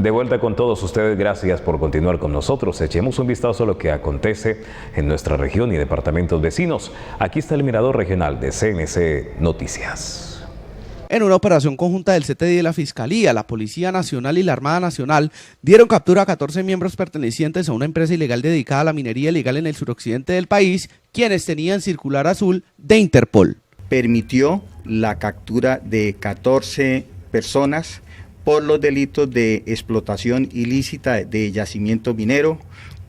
De vuelta con todos ustedes, gracias por continuar con nosotros. Echemos un vistazo a lo que acontece en nuestra región y departamentos vecinos. Aquí está el mirador regional de CNC Noticias. En una operación conjunta del CTI de la Fiscalía, la Policía Nacional y la Armada Nacional dieron captura a 14 miembros pertenecientes a una empresa ilegal dedicada a la minería ilegal en el suroccidente del país, quienes tenían circular azul de Interpol. Permitió la captura de 14 personas por los delitos de explotación ilícita de yacimiento minero,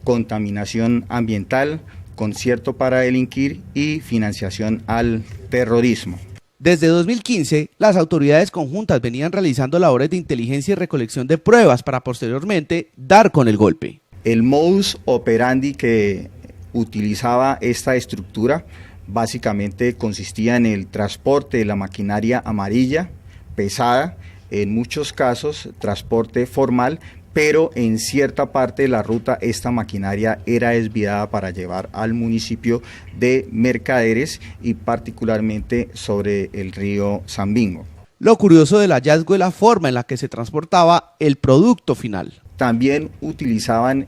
contaminación ambiental, concierto para delinquir y financiación al terrorismo. Desde 2015, las autoridades conjuntas venían realizando labores de inteligencia y recolección de pruebas para posteriormente dar con el golpe. El modus operandi que utilizaba esta estructura básicamente consistía en el transporte de la maquinaria amarilla, pesada, en muchos casos transporte formal, pero en cierta parte de la ruta esta maquinaria era desviada para llevar al municipio de Mercaderes y particularmente sobre el río Sambingo. Lo curioso del hallazgo es la forma en la que se transportaba el producto final. También utilizaban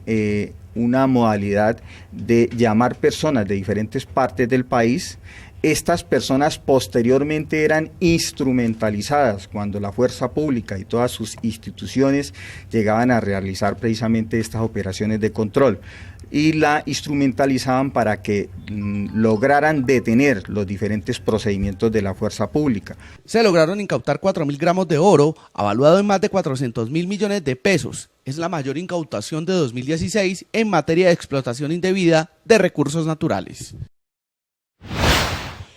una modalidad de llamar personas de diferentes partes del país. Estas personas posteriormente eran instrumentalizadas cuando la fuerza pública y todas sus instituciones llegaban a realizar precisamente estas operaciones de control y la instrumentalizaban para que lograran detener los diferentes procedimientos de la fuerza pública. Se lograron incautar 4.000 gramos de oro, avaluado en más de 400.000 millones de pesos. Es la mayor incautación de 2016 en materia de explotación indebida de recursos naturales.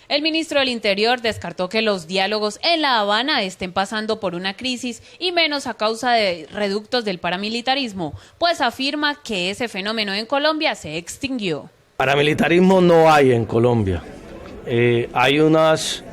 El ministro del Interior descartó que los diálogos en La Habana estén pasando por una crisis y menos a causa de reductos del paramilitarismo, pues afirma que ese fenómeno en Colombia se extinguió. Paramilitarismo no hay en Colombia. Hay unas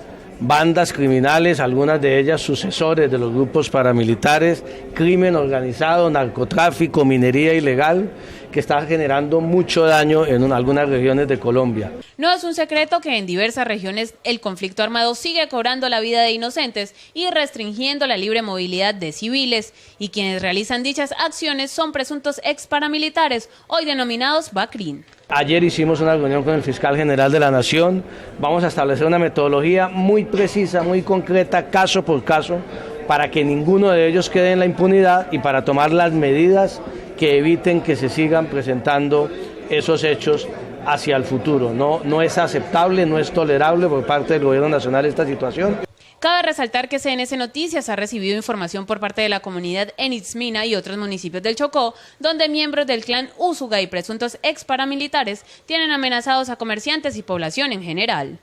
bandas criminales, algunas de ellas sucesores de los grupos paramilitares, crimen organizado, narcotráfico, minería ilegal, que está generando mucho daño en algunas regiones de Colombia. No es un secreto que en diversas regiones el conflicto armado sigue cobrando la vida de inocentes y restringiendo la libre movilidad de civiles, y quienes realizan dichas acciones son presuntos ex paramilitares, hoy denominados BACRIN. Ayer hicimos una reunión con el fiscal general de la Nación. Vamos a establecer una metodología muy precisa, muy concreta, caso por caso, para que ninguno de ellos quede en la impunidad y para tomar las medidas que eviten que se sigan presentando esos hechos hacia el futuro. No es aceptable, no es tolerable por parte del Gobierno Nacional esta situación. Cabe resaltar que CNC Noticias ha recibido información por parte de la comunidad en Itzmina y otros municipios del Chocó, donde miembros del clan Úsuga y presuntos ex paramilitares tienen amenazados a comerciantes y población en general.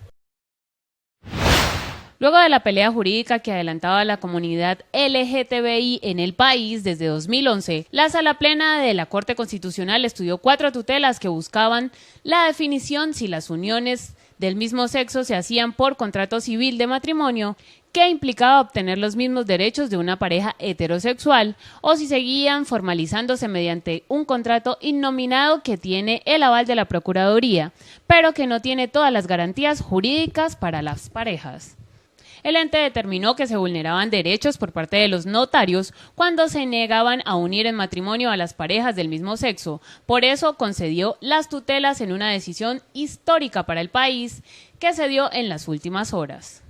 Luego de la pelea jurídica que adelantaba la comunidad LGTBI en el país desde 2011, la Sala Plena de la Corte Constitucional estudió 4 tutelas que buscaban la definición si las uniones del mismo sexo se hacían por contrato civil de matrimonio, que implicaba obtener los mismos derechos de una pareja heterosexual, o si seguían formalizándose mediante un contrato innominado que tiene el aval de la Procuraduría, pero que no tiene todas las garantías jurídicas para las parejas. El ente determinó que se vulneraban derechos por parte de los notarios cuando se negaban a unir en matrimonio a las parejas del mismo sexo. Por eso concedió las tutelas en una decisión histórica para el país que se dio en las últimas horas.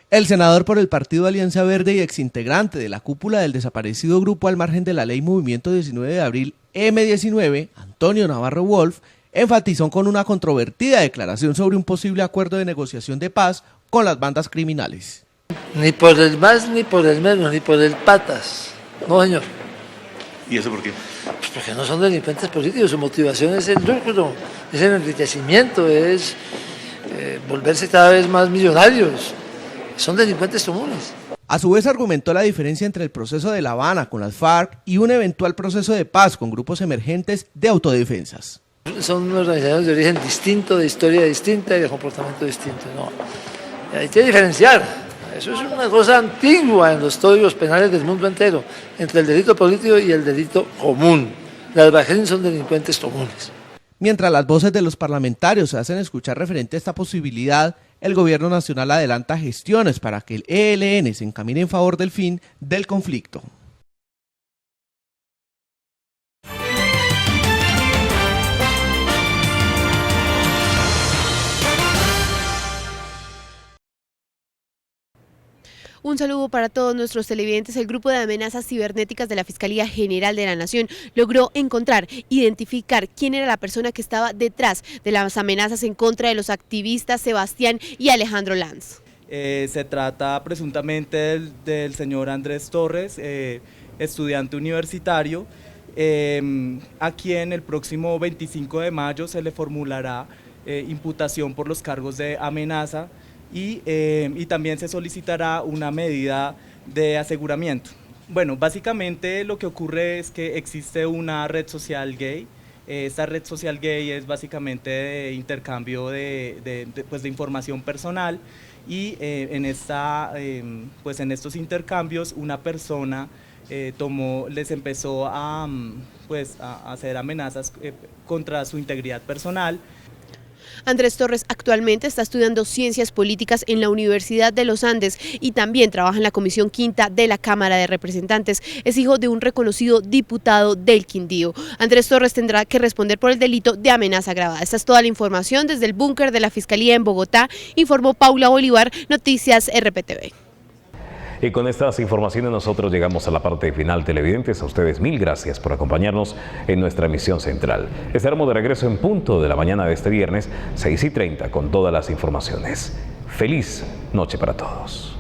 El senador por el Partido Alianza Verde y exintegrante de la cúpula del desaparecido grupo al margen de la ley Movimiento 19 de Abril M19, Antonio Navarro Wolf, enfatizó con una controvertida declaración sobre un posible acuerdo de negociación de paz con las bandas criminales. Ni por el más, ni por el menos, ni por el patas. No, señor. ¿Y eso por qué? Pues porque no son delincuentes políticos, su motivación es el lucro, es el enriquecimiento, es volverse cada vez más millonarios. Son delincuentes comunes. A su vez argumentó la diferencia entre el proceso de La Habana con las FARC y un eventual proceso de paz con grupos emergentes de autodefensas. Son organizaciones de origen distinto, de historia distinta y de comportamiento distinto. No. Hay que diferenciar. Eso es una cosa antigua en los códigos penales del mundo entero, entre el delito político y el delito común. Las BACRIN son delincuentes comunes. Mientras las voces de los parlamentarios se hacen escuchar referente a esta posibilidad, el gobierno nacional adelanta gestiones para que el ELN se encamine en favor del fin del conflicto. Un saludo para todos nuestros televidentes. El grupo de amenazas cibernéticas de la Fiscalía General de la Nación logró identificar quién era la persona que estaba detrás de las amenazas en contra de los activistas Sebastián y Alejandro Lanz. Se trata presuntamente del señor Andrés Torres, estudiante universitario, a quien el próximo 25 de mayo se le formulará imputación por los cargos de amenaza y también se solicitará una medida de aseguramiento. Bueno, básicamente lo que ocurre es que existe una red social gay. Esta red social gay es básicamente de intercambio de información personal y en estos intercambios una persona les empezó a hacer amenazas contra su integridad personal. Andrés Torres actualmente está estudiando Ciencias Políticas en la Universidad de los Andes y también trabaja en la Comisión Quinta de la Cámara de Representantes. Es hijo de un reconocido diputado del Quindío. Andrés Torres tendrá que responder por el delito de amenaza agravada. Esta es toda la información desde el búnker de la Fiscalía en Bogotá, informó Paula Bolívar, Noticias RPTV. Y con estas informaciones nosotros llegamos a la parte final, televidentes. A ustedes 1000 gracias por acompañarnos en nuestra emisión central. Estaremos de regreso en punto de la mañana de este viernes, 6:30, con todas las informaciones. Feliz noche para todos.